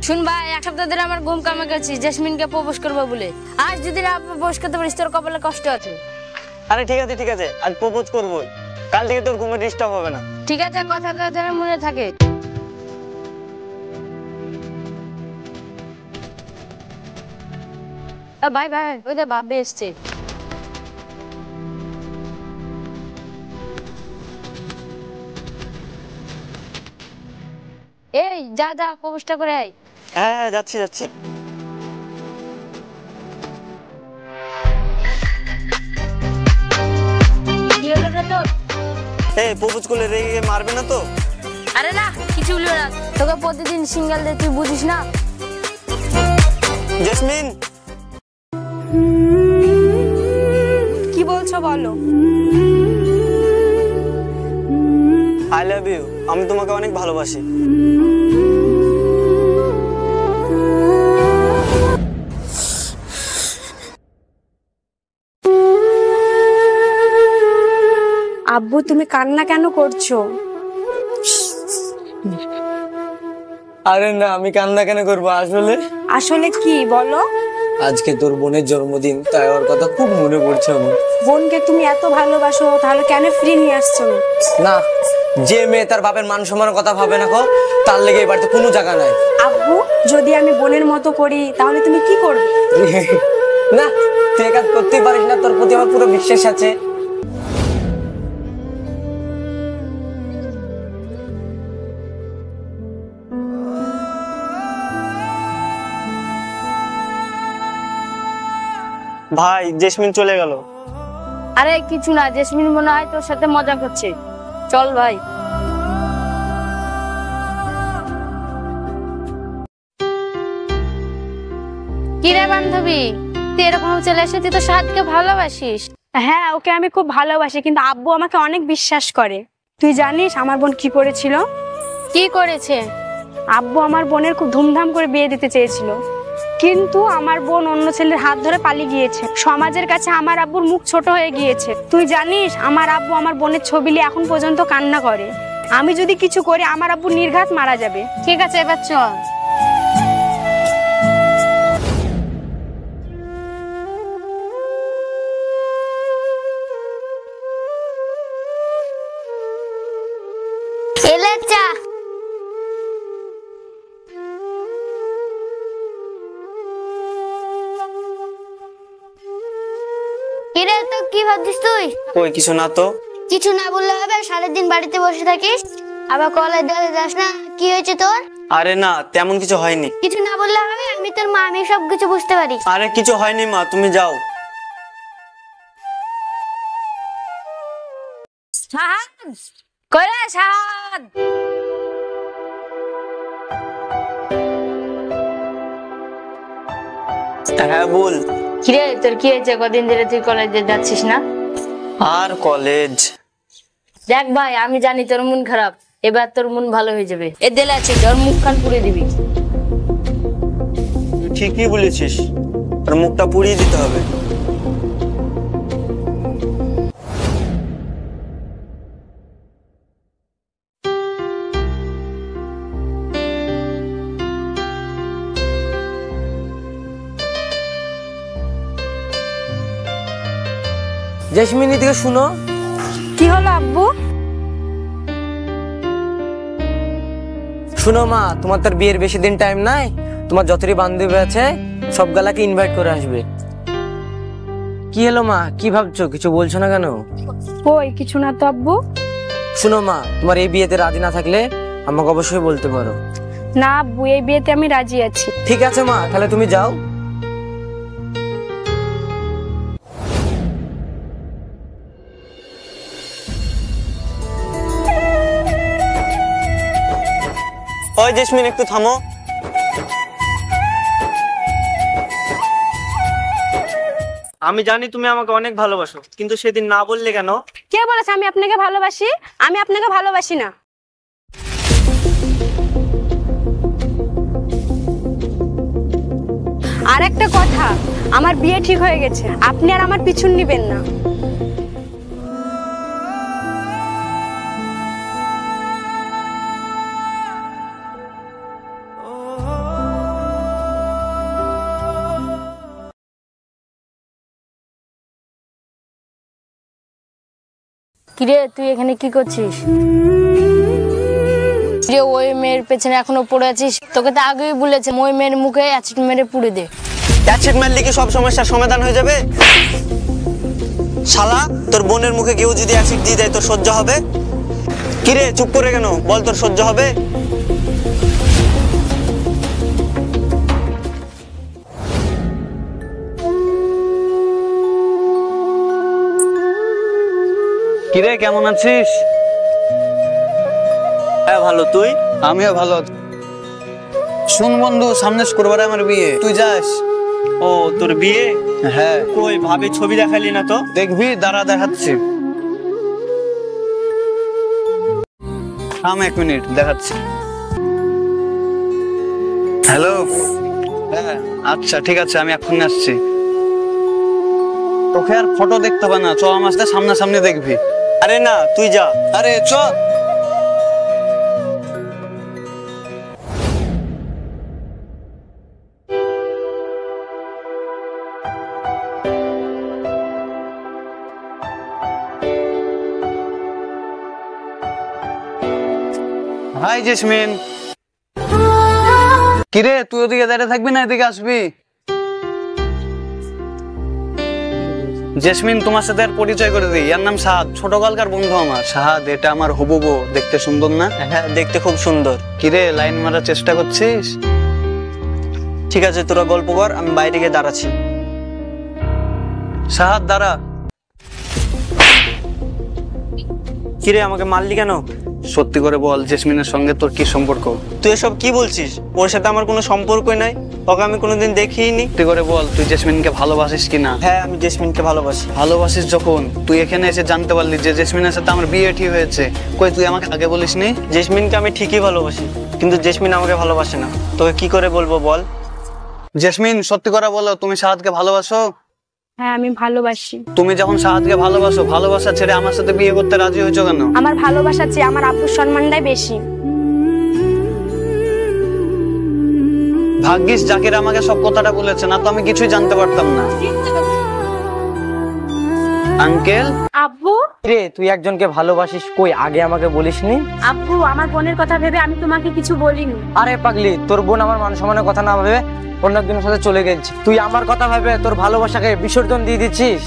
শুন ভাই, এক সপ্তাহ ধরে আমার ঘুম কামে গেছি জেসমিনকে প্রপোজ করবো বলে। আজ যদি না প্রপোজ করতে পারিস তোর কপালে কষ্ট আছে। আরে ঠিক আছে, আজ প্রপোজ করবোই। কাল থেকে তোর ঘুমে ডিস্টার্ব হবে না। ঠিক আছে, কথাটা যেন মনে থাকে। ভাই ভাই, ওই যে ভাববে এসছে। এই যা যা প্রপোজটা করে আয়। হ্যাঁ যাচ্ছি। কি হলো রে তোর? এই প্রপোজ করলে রেগে মারবে না তো? আরে না, কিছু বলবে না। তোকে প্রতিদিন সিঙ্গেল দে, তুই বুঝিস না? জেসমিন, কি বলছো বলো? I love you. আমি তোমাকে অনেক ভালোবাসি। আব্বু তুমি কান্না কেন করছো? আরে না, আমি কান্না কেন করবো? আসলে কি বলো? আজকে তোর বোনের জন্মদিন, তাই ওর কথা খুব মনে পড়ছে আমার। বোনকে তুমি এত ভালোবাসো, তাহলে কেন ফ্রি নিয়ে আসছো না? যে মেয়ে তার বাপের মান সম্মানের কথা ভাবে না, তার লেগে এই বাড়িতে কোনো জায়গা নাই। আব্বু, যদি আমি বোনের মতো করি তাহলে তুমি কি করবে? না, তুই কাজ করতেই পারিস না, তোর প্রতি আমার পুরো বিশ্বাস আছে। ভাই, জেসমিন চলে গেল। আরে কিছু না, জেসমিন মনে হয় তোর সাথে মজা করছে। চল ভাই। কি রে বান্ধবী, তুই এরকম চলে এসে তুই তো সাদকে ভালোবাসিস? হ্যাঁ, ওকে আমি খুব ভালোবাসি, কিন্তু আব্বু আমাকে অনেক বিশ্বাস করে। তুই জানিস আমার বোন কি করেছিল? কি করেছে? আব্বু আমার বোনের খুব ধুমধাম করে বিয়ে দিতে চেয়েছিল, কিন্তু আমার বোন অন্য ছেলের হাত ধরে পালিয়ে গিয়েছে। সমাজের কাছে আমার আব্বুর মুখ ছোট হয়ে গিয়েছে। তুই জানিস আমার আব্বু আমার বোনের ছবি নিয়ে এখন পর্যন্ত কান্না করে। আমি যদি কিছু করি আমার আব্বু নির্ঘাত মারা যাবে। ঠিক আছে, এবার চল। এলে চা। কিরে, তো কি ভাবছিস তুই? ওই কিছু না তো। কিছু না বললে হবে? সারাদিন বাড়িতে বসে থাকিস, আবার কলেজ যাস না। কি হয়েছে তোর? আরে না, তেমন কিছু হয়নি। কিছু না বললে হবে? আমি তোর মা, আমি সব কিছু বুঝতে পারি। আরে কিছু হয়নি মা, তুমি যাও। সাহাদ করে, সাহাদ। হ্যাঁ বল। কিরে, তোর কি হয়েছে? কদিন ধরে তুই কলেজে যাচ্ছিস না? আর কলেজ? দেখ ভাই, আমি জানি তোর মন খারাপ, এবার তোর মন ভালো হয়ে যাবে। এ দেলে আছে, তোর মুখ কান পুড়ে দিবি। ঠিকই বলেছিস, আর মুখটা পুড়িয়ে দিতে হবে। জেসমিন, এদিকে শুনো। কি হলো আব্বু? শুনো মা, তোমার তার বিয়ের বেশি দিন টাইম নাই। তোমার যতই বান্ধবী আছে সব গালাকে ইনভাইট করে আসবে। কি হলো মা, কি ভাবছো? কিছু বলছো না কেন? কই কিছু না তো আব্বু। শুনো মা, তোমার এই বিয়েতে রাজি না থাকলে আমাকে অবশ্যই বলতে পারো। না আব্বু, এই বিয়েতে আমি রাজি আছি। ঠিক আছে মা, তাহলে তুমি যাও। ওই জেসমিন, একটু থামো। আমি জানি তুমি আমাকে অনেক ভালোবাসো, কিন্তু সেদিন না বললে কেন? কে বলেছে আমি আপনাকে ভালোবাসি? আমি আপনাকে ভালোবাসি না। আর একটা কথা, আমার বিয়ে ঠিক হয়ে গেছে, আপনি আর আমার পিছন নিবেন না। কিরে তুই এখানে কি করছিস? যে ওই মেয়ের পেছনে এখনো পড়ে আছিস? তোকে তো আগেই বলেছে ওই মেয়ের মুখে অ্যাসিড মেরে পুড়ে দে। অ্যাসিড মারলে কি সব সমস্যার সমাধান হয়ে যাবে? শালা, তোর বোনের মুখে কেউ যদি অ্যাসিড দিয়ে দেয় তোর সহ্য হবে? কিরে চুপ করে কেন? বল, তোর সহ্য হবে? কিরে কেমন আছিস? হ্যাঁ ভালো, তুই? আমিও ভালো আছি। শুন বন্ধু, সামনে শুক্রবারে আমার বিয়ে, তুই যাস? ও, তোর বিয়ে? হ্যাঁ। কই ভাবে ছবি দেখালি না তো? দেখবি, দাঁড়া দেখাচ্ছি। থাম 1 মিনিট, দেখাচ্ছি। হ্যালো। হ্যাঁ আচ্ছা ঠিক আছে, আমি এক্ষুনি আসছি। তোকে আর ফটো দেখতে হবে না, চ আমার সাথে সামনাসামনি দেখবি। আরে না, তুই যা। আরে চ। হাই জেসমিন। কিরে তুই ওদিকে দাঁড়িয়ে থাকবি না এদিকে আসবি? জেসমিন, তোমার সাথে আর পরিচয় করে দিই, এর নাম সাহাদ, ছোটকালকার বন্ধু আমার। সাহাদ, এটা আমার হবু বউ, দেখতে সুন্দর না? হ্যাঁ, দেখতে খুব সুন্দর। কিরে লাইন মারার চেষ্টা করছিস? ঠিক আছে, তোরা গল্প কর, আমি বাইরে গিয়ে দাঁড়াচ্ছি। সাহাদ দাঁড়া। কিরে আমাকে মারলি কেন? সত্যি করে বল, জেসমিনের সঙ্গে তোর কি সম্পর্ক? তুই এসব কি বলছিস? ওর সাথে আমার কোনো সম্পর্কই নাই, ওকে আমি কোনোদিন দেখিনি। সত্যি করে বল, তুই জেসমিনকে ভালোবাসিস কিনা? হ্যাঁ, আমি জেসমিনকে ভালোবাসি। ভালোবাসিস যখন, তুই এখানে এসে জানতে পারলি যে জেসমিনের সাথে আমার বিয়ে ঠিক হয়েছে, কই তুই আমাকে আগে বলিসনি? জেসমিনকে আমি ঠিকই ভালোবাসি, কিন্তু জেসমিন আমাকে ভালোবাসে না। তোকে কি করে বলবো বল? জেসমিন সত্যি করে বলো, তুমি সাহাদকে ভালোবাসো? হ্যাঁ আমি ভালোবাসি। তুমি যখন সাহাদকে ভালোবাসো, ভালোবাসা ছেড়ে আমার সাথে বিয়ে করতে রাজি হয়েছো কেন? আমার ভালোবাসা চেয়ে আমার আব্বুর সম্মানটাই বেশি। ভাগ্যিস জাকির আমাকে সব কথাটা বলেছে, না তো আমি কিছুই জানতে পারতাম না। আঙ্কেল। আব্বু। রে তুই একজনকে ভালোবাসিস, কই আগে আমাকে বলিসনি? আব্বু, আমার বোনের কথা ভেবে আমি তোমাকে কিছু বলিনি। আরে পাগলি, তোর বোন আমার মান সম্মানের কথা না ভেবে অন্য একজনের সাথে চলে গেছে, তুই আমার কথা ভেবে তোর ভালোবাসাকে বিসর্জন দিয়ে দিচ্ছিস।